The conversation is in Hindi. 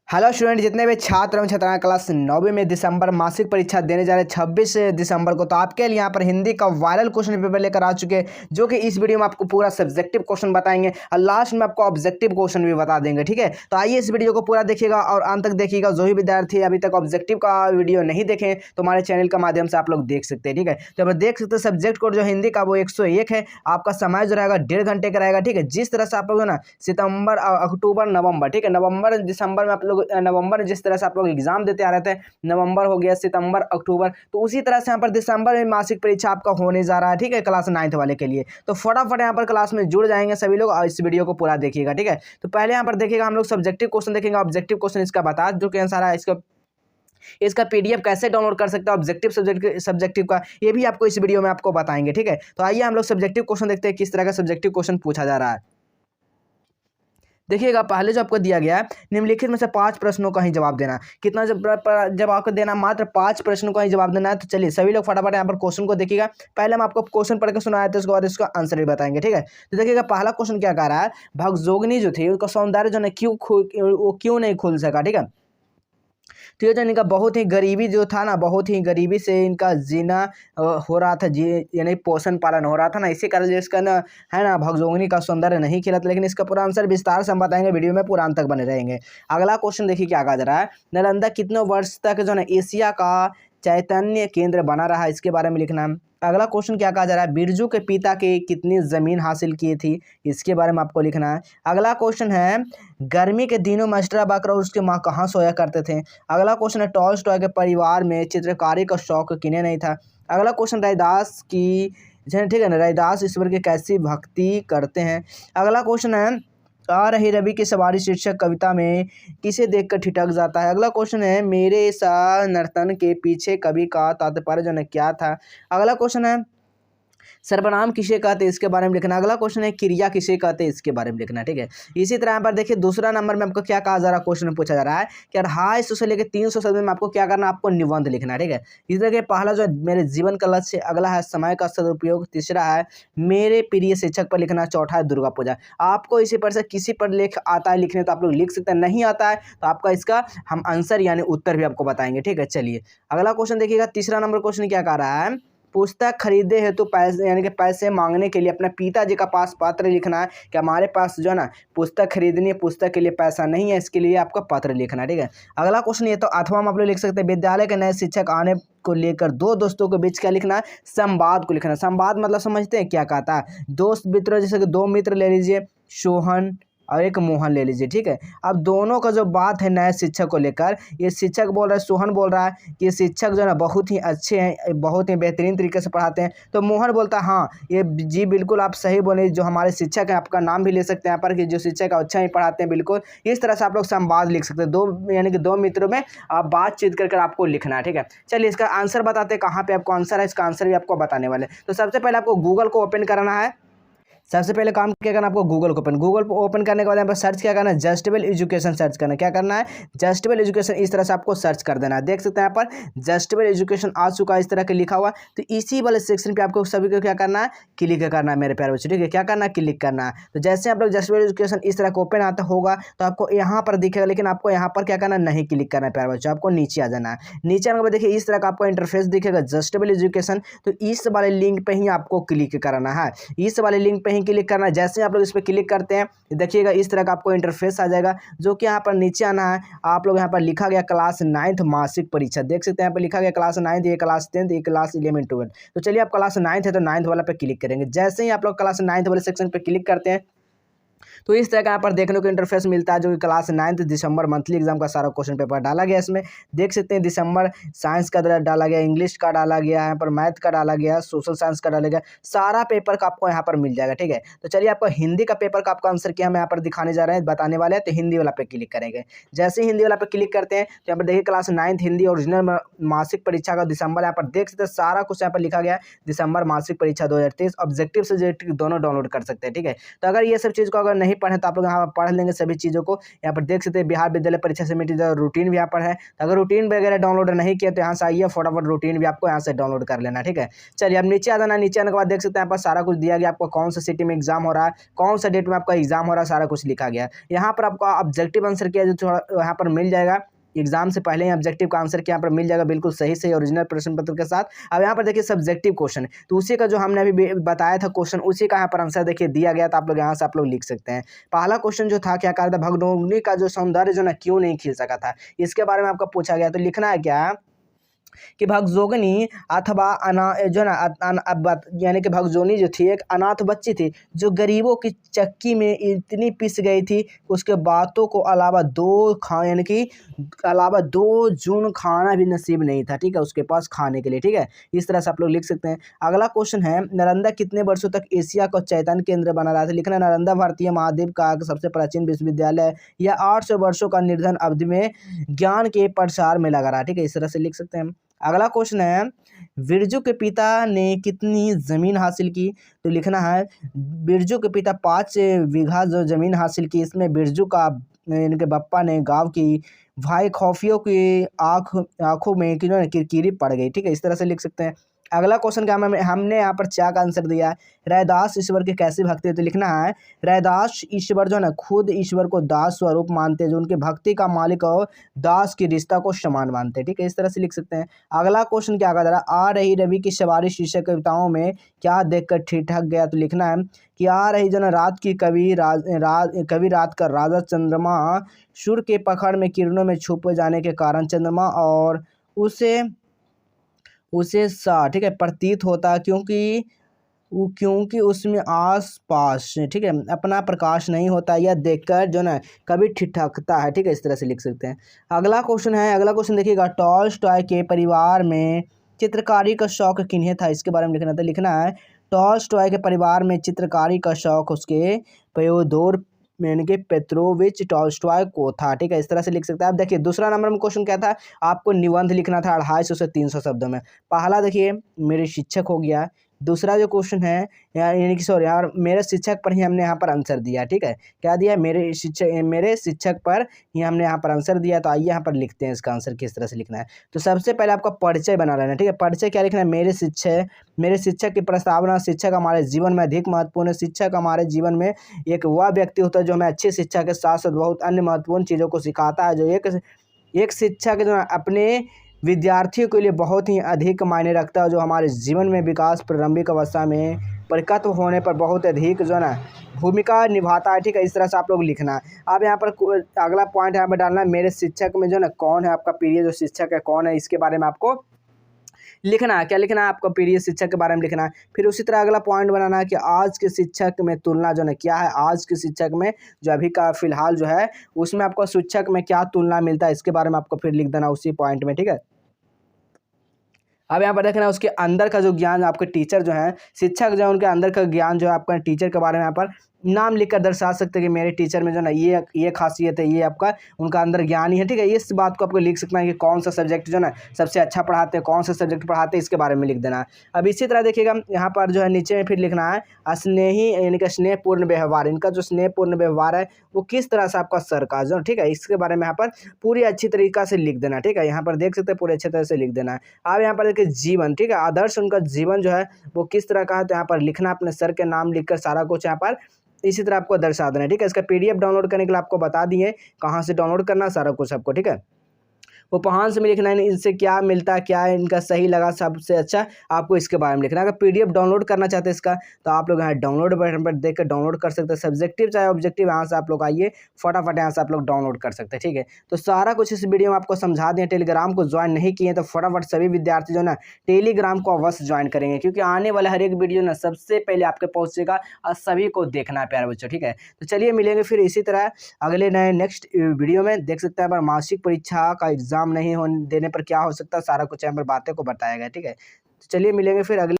हेलो स्टूडेंट, जितने भी छात्र एवं छात्राएं क्लास 9वीं में दिसंबर मासिक परीक्षा देने जा रहे हैं 26 दिसंबर को, तो आपके लिए यहाँ पर हिंदी का वायरल क्वेश्चन पेपर लेकर आ चुके हैं, जो कि इस वीडियो में आपको पूरा सब्जेक्टिव क्वेश्चन बताएंगे और लास्ट में आपको ऑब्जेक्टिव क्वेश्चन भी बता देंगे। ठीक है, तो आइए इस वीडियो को पूरा देखिएगा और अंत तक देखिएगा। जो भी विद्यार्थी अभी तक ऑब्जेक्टिव का वीडियो नहीं देखें तो हमारे चैनल के माध्यम से आप लोग देख सकते हैं। ठीक है, तो अब देख सकते हैं सब्जेक्ट कोड जो हिंदी का वो 101 है। आपका समय जो रहेगा 1.5 घंटे का रहेगा। ठीक है, जिस तरह से आप लोग ना सितंबर अक्टूबर नवंबर, ठीक है, नवंबर दिसंबर में आप लोग नवंबर जिस तरह से आप लोग एग्जाम देते आ रहे थे, नवंबर हो गया, सितंबर, अक्टूबर, तो उसी तरह से यहाँ पर दिसंबर में मासिक परीक्षा आपका होने जा रहा है। ठीक है, क्लास 9th वाले के लिए तो फटाफट यहाँ पर क्लास में जुड़ जाएंगे सभी लोग और इस वीडियो को पूरा देखिएगा। ठीक है, तो पहले यहाँ पर देखिएगा हम लोग सब्जेक्टिव क्वेश्चन देखेंगे। ऑब्जेक्टिव क्वेश्चन इसका बता जो कि आंसर है इसका पीडीएफ कैसे डाउनलोड कर सकते हो ऑब्जेक्टिव सब्जेक्टिव का, ये भी आपको इस वीडियो में आपको बताएंगे। ठीक है, तो आइए हम लोग सब्जेक्टिव क्वेश्चन देखते हैं किस तरह का सब्जेक्टिव क्वेश्चन पूछा जा रहा है। देखिएगा, पहले जो आपको दिया गया है निम्नलिखित में से 5 प्रश्नों का ही जवाब देना। कितना जब आपको देना, मात्र 5 प्रश्नों का ही जवाब देना है। तो चलिए सभी लोग फटाफट यहाँ पर क्वेश्चन को देखिएगा। पहले हम आपको क्वेश्चन पढ़ के सुनाए थे, उसके बाद इसका आंसर भी बताएंगे। ठीक है, तो देखिएगा पहला क्वेश्चन क्या कह रहा है, भगजोगनी जो थी उसका सौंदर्य जो है क्यों नहीं खुल सका। ठीक है, तो ये जो इनका बहुत ही गरीबी जो था ना, बहुत ही गरीबी से इनका जीना हो रहा था, यानी पोषण पालन हो रहा था ना, इसी कारण जो इसका ना है ना भगजोगनी का सौंदर्य नहीं खिला था। लेकिन इसका पूरा आंसर विस्तार से हम बताएंगे, वीडियो में पूरा अंत तक बने रहेंगे। अगला क्वेश्चन देखिए क्या कहा जा रहा है, नालंदा कितने वर्ष तक जो है एशिया का चैतन्य केंद्र बना रहा है, इसके बारे में लिखना है। अगला क्वेश्चन क्या कहा जा रहा है, बिरजू के पिता के कितनी जमीन हासिल की थी, इसके बारे में आपको लिखना है। अगला क्वेश्चन है, गर्मी के दिनों मास्टर बकर और उसके माँ कहाँ सोया करते थे। अगला क्वेश्चन है, टॉलस्टॉय के परिवार में चित्रकारी का शौक किन्हें नहीं था। अगला क्वेश्चन, रैदास की, ठीक है ना, रैदास ईश्वर की कैसी भक्ति करते हैं। अगला क्वेश्चन है, आ रही रवि की सवारी शीर्षक कविता में किसे देखकर ठिठक जाता है। अगला क्वेश्चन है, मेरे सा नर्तन के पीछे कवि का तात्पर्य जो है क्या था। अगला क्वेश्चन है, सर्वनाम किसे कहते हैं, इसके बारे में लिखना। अगला क्वेश्चन है, क्रिया किसे कहते हैं, इसके बारे में लिखना। ठीक है, इसी तरह यहाँ पर देखिए दूसरा नंबर में आपको क्या कहा जा रहा है, क्वेश्चन में पूछा जा रहा है कि 250 से लेकर 300 शब्द में आपको क्या करना है, आपको निबंध लिखना है। ठीक है, इस तरह के पहला जो मेरे जीवन का लक्ष्य, अगला है समय का सदुपयोग, तीसरा है मेरे प्रिय शिक्षक पर लिखना, चौथा है दुर्गा पूजा। आपको इसी पर से किसी पर लेख आता है लिखने तो आप लोग लिख सकते हैं, नहीं आता है तो आपका इसका हम आंसर यानी उत्तर भी आपको बताएंगे। ठीक है, चलिए अगला क्वेश्चन देखिएगा। तीसरा नंबर क्वेश्चन क्या कह रहा है, पुस्तक खरीदे हेतु पैसे यानी कि पैसे मांगने के लिए अपने पिताजी का पास पत्र लिखना है कि हमारे पास जो है ना पुस्तक खरीदनी है, पुस्तक के लिए पैसा नहीं है, इसके लिए आपको पत्र लिखना है। ठीक है, अगला क्वेश्चन ये तो अथवा हम आप लोग लिख सकते हैं, विद्यालय के नए शिक्षक आने को लेकर दो दोस्तों के बीच क्या लिखना है, संवाद को लिखना है। संवाद मतलब समझते हैं क्या कहता है, दोस्त मित्र, जैसे कि 2 मित्र ले लीजिए, सोहन और एक मोहन ले लीजिए। ठीक है, अब दोनों का जो बात है नए शिक्षक को लेकर, ये शिक्षक बोल रहा है, सोहन बोल रहा है कि शिक्षक जो है ना बहुत ही अच्छे हैं, बहुत ही बेहतरीन तरीके से पढ़ाते हैं। तो मोहन बोलता है हाँ ये जी बिल्कुल आप सही बोले, जो हमारे शिक्षक हैं, आपका नाम भी ले सकते हैं यहाँ पर कि जो शिक्षक अच्छा ही पढ़ाते हैं। बिल्कुल इस तरह से आप लोग संवाद लिख सकते हैं, दो यानी कि 2 मित्रों में आप बातचीत कर आपको लिखना है। ठीक है, चलिए इसका आंसर बताते हैं, कहाँ पे आपको आंसर है, इसका आंसर भी आपको बताने वाले। तो सबसे पहले आपको गूगल को ओपन करना है। सबसे पहले काम क्या करना है, आपको गूगल को गूगल को ओपन करने के बाद यहाँ पर सर्च क्या करना है, जस्टेबल एजुकेशन सर्च करना है। क्या करना है, जस्टेबल एजुकेशन, इस तरह से आपको सर्च कर देना है। देख सकते हैं यहाँ पर जस्टेबल एजुकेशन आ चुका है इस तरह के लिखा हुआ। तो इसी वाले सेक्शन पे आपको सभी को क्या करना है, क्लिक करना है मेरे प्यारे बच्चों। ठीक है, क्या करना है, क्लिक करना है। तो जैसे आप लोग जस्टेबल एजुकेशन इस तरह का ओपन आता होगा तो आपको यहाँ पर दिखेगा, लेकिन आपको यहाँ पर क्या करना है, नहीं क्लिक करना है प्यारे बच्चों, आपको नीचे आ जाना है। नीचे आने के बाद देखिए इस तरह का आपको इंटरफेस दिखेगा जस्टेबल एजुकेशन। तो इस वाले लिंक पे ही आपको क्लिक करना है, इस वाले लिंक पे ही क्लिक करना है। जैसे आप लोग इस पर क्लिक करते हैं देखिएगा इस तरह का आपको इंटरफेस आ जाएगा, जो कि यहाँ पर नीचे आना है। आप लोग यहाँ पर लिखा गया क्लास 9th मासिक परीक्षा, देख सकते हैं यहाँ पर लिखा गया क्लास 9th, ये क्लास 10th, ये क्लास 11 12। तो चलिए आप क्लास 9th है तो 9th वाला पे क्लिक करेंगे। जैसे ही आप लोग क्लास 9th वाले सेक्शन पे क्लिक करते हैं तो इस तरह का यहाँ पर देखने को इंटरफेस मिलता है, जो कि क्लास 9th दिसंबर मंथली एग्जाम का सारा क्वेश्चन पेपर डाला गया। इसमें देख सकते हैं दिसंबर साइंस का डाला गया, इंग्लिश का डाला गया, यहाँ पर मैथ का डाला गया, सोशल साइंस का डाला गया, सारा पेपर का आपको यहाँ पर मिल जाएगा। ठीक है, तो चलिए आपको हिंदी का पेपर का आपका आंसर क्या हम यहाँ पर दिखाने जा रहे हैं, बताने वाले हैं। तो हिंदी वाला पे क्लिक करेंगे। जैसे ही हिंदी वाला पे क्लिक करते हैं तो यहाँ पर देखिए क्लास 9th हिंदी ओरिजिनल मासिक परीक्षा का दिसंबर, यहाँ पर देख सकते हैं सारा कुछ यहाँ पर लिखा गया है, दिसंबर मासिक परीक्षा 2023 ऑब्जेक्टिव सब्जेक्टिव दोनों डाउनलोड कर सकते हैं। ठीक है, तो अगर ये सब चीज़ को अगर नहीं नहीं पढ़े तो आप लोग यहाँ पर पढ़ लेंगे सभी चीज़ों को। यहाँ पर देख सकते हैं बिहार विद्यालय परीक्षा समिति का रूटीन भी यहाँ पर है। तो अगर रूटीन वगैरह डाउनलोड नहीं किया तो यहाँ से आइए, फटाफट रूटीन भी आपको यहाँ से डाउनलोड कर लेना, ठीक है। चलिए अब नीचे आ जाना। नीचे आने के बाद देख सकते हैं यहाँ पर सारा कुछ दिया गया, आपको कौन सा सिटी में एग्जाम हो रहा है, कौन सा डेट में आपका एग्जाम हो रहा है, सारा कुछ लिखा गया है। यहाँ पर आपको ऑब्जेक्टिव आंसर किया जो थोड़ा यहाँ पर मिल जाएगा, एग्जाम से पहले ही ऑब्जेक्टिव का आंसर यहाँ पर मिल जाएगा, बिल्कुल सही सही ओरिजिनल प्रश्न पत्र के साथ। अब यहाँ पर देखिए सब्जेक्टिव क्वेश्चन, तो उसी का जो हमने अभी बताया था क्वेश्चन, उसी का यहाँ पर आंसर देखिए दिया गया, तो आप लोग यहाँ से आप लोग लिख सकते हैं। पहला क्वेश्चन जो था क्या कहा था, भगडोगनी का जो सौंदर्य जो ना क्यों नहीं खिल सका था, इसके बारे में आपको पूछा गया। तो लिखना है क्या कि भगजोगनी अथवा जो ना यानी कि भगजोनी जो थी एक अनाथ बच्ची थी जो गरीबों की चक्की में इतनी पिस गई थी उसके बातों को अलावा यानी कि अलावा 2 जून खाना भी नसीब नहीं था, ठीक है, उसके पास खाने के लिए, ठीक है। इस तरह से आप लोग लिख सकते हैं। अगला क्वेश्चन है, नालंदा कितने वर्षों तक एशिया का चैतन्य केंद्र बना रहा था। लिखना, नालंदा भारतीय महाद्वीप का सबसे प्राचीन विश्वविद्यालय या 800 वर्षों का निर्धन अवधि में ज्ञान के प्रसार में लगा रहा, ठीक है, इस तरह से लिख सकते हैं। अगला क्वेश्चन है, बिरजू के पिता ने कितनी ज़मीन हासिल की। तो लिखना है बिरजू के पिता 5 बीघा जो ज़मीन हासिल की, इसमें बिरजू का इनके बप्पा ने गाँव की भाई खौफियों की आँखों में किरकिरी पड़ गई, ठीक है, इस तरह से लिख सकते हैं। अगला क्वेश्चन क्या हमने यहाँ पर चा का आंसर दिया है, रैदास ईश्वर के कैसे भक्ति है। तो लिखना है रैदास ईश्वर जो है ना खुद ईश्वर को दास स्वरूप मानते हैं, जो उनके भक्ति का मालिक और दास की रिश्ता को समान मानते हैं, ठीक है, इस तरह से लिख सकते हैं। अगला क्वेश्चन क्या कहा जा रहा है, आ रही रवि की सवारी शीर्षक कविताओं में क्या देखकर ठिठक गया। तो लिखना है कि आ रही जो ना रात की कवि रात का राजा चंद्रमा सूर्य के पकड़ में किरणों में छुप जाने के कारण चंद्रमा और उसे सा, ठीक है, प्रतीत होता क्योंकि उसमें आस-पास, ठीक है, अपना प्रकाश नहीं होता, यह देखकर जो ना कभी ठिठकता है, ठीक है, इस तरह से लिख सकते हैं। अगला क्वेश्चन देखिएगा, टॉल्स्टॉय के परिवार में चित्रकारी का शौक किन्हें था, इसके बारे में लिखना था। लिखना है टॉल्स्टॉय के परिवार में चित्रकारी का शौक उसके प्योदोर यानी कि पेत्रोविच टॉल्स्टॉय को था, ठीक है, इस तरह से लिख सकते हैं। अब देखिए दूसरा नंबर में क्वेश्चन क्या था, आपको निबंध लिखना था 250 से 300 शब्दों में। पहला देखिए मेरे शिक्षक हो गया, दूसरा जो क्वेश्चन है यानी कि सॉरी यार मेरे शिक्षक पर ही हमने यहाँ पर आंसर दिया, ठीक है, क्या दिया, मेरे शिक्षक पर ही हमने यहाँ पर आंसर दिया। तो आइए यहाँ पर लिखते हैं इसका आंसर किस तरह से लिखना है। तो सबसे पहले आपका परिचय बना लेना, ठीक है, परिचय क्या लिखना है, मेरे शिक्षक की प्रस्तावना, शिक्षक हमारे जीवन में अधिक महत्वपूर्ण है। शिक्षक हमारे जीवन में एक वह व्यक्ति होता है जो हमें अच्छी शिक्षा के साथ साथ बहुत अन्य महत्वपूर्ण चीज़ों को सिखाता है, जो एक शिक्षक जो अपने विद्यार्थियों के लिए बहुत ही अधिक मायने रखता है, जो हमारे जीवन में विकास प्रारंभिक अवस्था में परिपक्व होने पर बहुत अधिक जो है ना भूमिका निभाता है, ठीक है, इस तरह से आप लोग लिखना है। अब यहाँ पर अगला पॉइंट यहाँ पर डालना है, मेरे शिक्षक में जो ना कौन है आपका प्रिय जो शिक्षक है कौन है, इसके बारे में आपको लिखना है। क्या लिखना है, आपका प्रिय शिक्षक के बारे में लिखना है। फिर उसी तरह अगला पॉइंट बनाना है कि आज के शिक्षक में तुलना जो है क्या है, आज के शिक्षक में जो अभी का फिलहाल जो है उसमें आपको शिक्षक में क्या तुलना मिलता है, इसके बारे में आपको फिर लिख देना उसी पॉइंट में, ठीक है। अब यहाँ पर देखना उसके अंदर का जो ज्ञान आपके टीचर जो है शिक्षक जो है उनके अंदर का ज्ञान जो है आपका टीचर के बारे में यहाँ पर नाम लिखकर दर्शा सकते हैं कि मेरे टीचर में जो ना ये खासियत है, ये आपका उनका अंदर ज्ञान ही है, ठीक है। इस बात को आपको लिख सकना है कि कौन सा सब्जेक्ट जो ना सबसे अच्छा पढ़ाते हैं, कौन सा सब्जेक्ट पढ़ाते हैं, इसके बारे में लिख देना है। अब इसी तरह देखिएगा यहाँ पर जो है नीचे में फिर लिखना है स्नेही यानी कि स्नेहपूर्ण व्यवहार, इनका जो स्नेहपूर्ण व्यवहार है वो किस तरह से आपका सरकाज़म, ठीक है, इसके बारे में यहाँ पर पूरी अच्छी तरीका से लिख देना, ठीक है, यहाँ पर देख सकते हैं पूरे अच्छे तरह से लिख देना है। अब यहाँ पर देखिए जीवन, ठीक है, आदर्श उनका जीवन जो है वो किस तरह का है, तो यहाँ पर लिखना अपने सर के नाम लिखकर सारा कुछ यहाँ पर इसी तरह आपको दर्शा देना है, ठीक है। इसका पीडीएफ डाउनलोड करने के लिए आपको बता दिए कहाँ से डाउनलोड करना सारा कुछ आपको, ठीक है। वो पहान से में लिखना है इनसे क्या मिलता है, क्या इनका सही लगा सबसे अच्छा, आपको इसके बारे में लिखना है। अगर पीडीएफ डाउनलोड करना चाहते हैं इसका तो आप लोग यहाँ डाउनलोड बटन पर देख कर डाउनलोड कर सकते हैं, सब्जेक्टिव चाहे ऑब्जेक्टिव, यहाँ से आप लोग आइए फटाफट यहाँ से आप लोग डाउनलोड कर सकते हैं, ठीक है। तो सारा कुछ इस वीडियो में आपको समझा दें। टेलीग्राम को ज्वाइन नहीं किए तो फटाफट सभी विद्यार्थी जो ना टेलीग्राम को अवश्य ज्वाइन करेंगे, क्योंकि आने वाला हर एक वीडियो ना सबसे पहले आपके पहुँचेगा और सभी को देखना है प्यारे बच्चों, ठीक है। तो चलिए मिलेंगे फिर इसी तरह अगले नए नेक्स्ट वीडियो में। देख सकते हैं पर मासिक परीक्षा का एग्जाम नहीं देने पर क्या हो सकता है, सारा कुछ यहाँ पर बातें को बताया गया, ठीक है। तो चलिए मिलेंगे फिर अगले